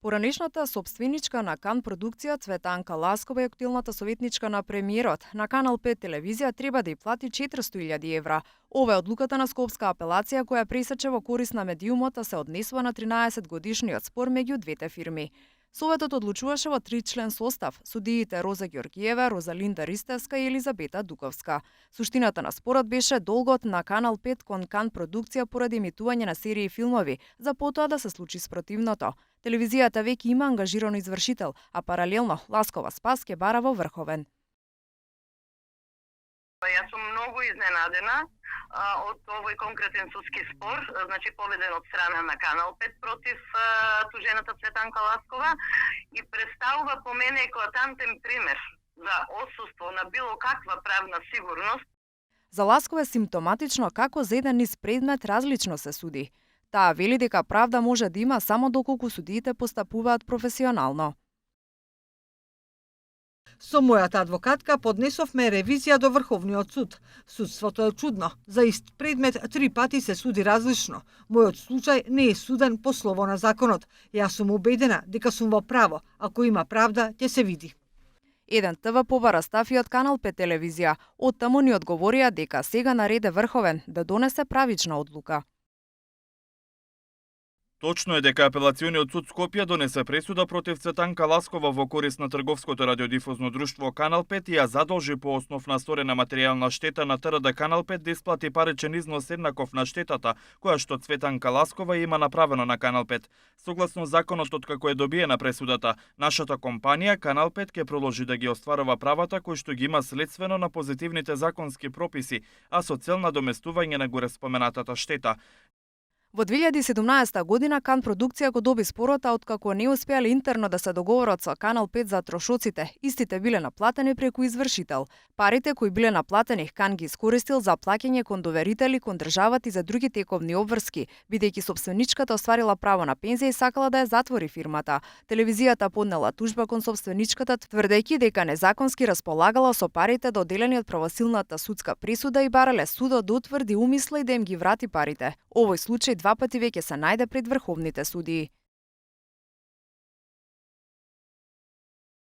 Поранешната собственичка на Кан продукција Цветанка Ласкова и актуелната советничка на премиерот на Канал 5 телевизија треба да ја плати 400.000 евра. Ова е одлуката на Скопска апелација која пресече во корист на медиумот, а се однесува на 13 годишниот спор меѓу двете фирми. Советот одлучуваше во 3-член состав: судиите Роза Ѓоргиева, Розалинда Ристевска и Елизабета Дуковска. Суштината на спорот беше долгот на Канал 5 кон Кан продукција поради емитување на серии и филмови, за потоа да се случи спротивното. Телевизијата веќе има ангажиран извршител, а паралелно Ласкова спас ќе бара во Врховен. Јас сум многу изненадена од овој конкретен судски спор, значи поведен од страна на Канал 5 против тужената Цветанка Ласкова и представува по мене еклатантен пример за отсуство на било каква правна сигурност. За Ласкова е симптоматично како за еден низ предмет различно се суди. Таа вели дека правда може да има само доколку судиите постапуваат професионално. Со мојата адвокатка поднесовме ревизија до Врховниот суд. Судството е чудно. За ист предмет 3 пати се суди различно. Мојот случај не е суден по слово на законот. Јас сум убедена дека сум во право. Ако има правда, ќе се види. Еден ТВ побара став и од Канал 5 телевизија. Од таму ни одговорија дека сега на ред е Врховен да донесе правична одлука. Точно е дека апелациониот суд Скопје донесе пресуда против Цветанка Ласкова во корист на трговското радиодифузно друштво Канал 5 и ја задолжи по основ на сторена материјална штета на ТРД Канал 5 да исплати паричен износ еднаков на штетата која што Цветанка Ласкова има направено на Канал 5. Согласно законот, откако е добиена пресудата, нашата компанија Канал 5 ќе продолжи да ги остварува правата кои што ги има следствено на позитивните законски прописи, а со цел надоместување на гореспоменатата штета. Во 2017 година Кан продукција го доби спорот, а откако не успеале интерно да се договорат со Канал 5 за трошоците, истите биле наплатени преку извршител. Парите кои биле наплатени Кан ги искористил за плаќање кон доверители, кон државата и за други тековни обврски, бидејќи собственичката остварила право на пензија и сакала да ја затвори фирмата. Телевизијата поднела тужба кон собственичката, тврдејќи дека незаконски располагала со парите доделени од правосилната судска пресуда и барале судот да утврди умисла и да им ги врати парите. Овој случај 2 пати веќе се најде пред врховните судии.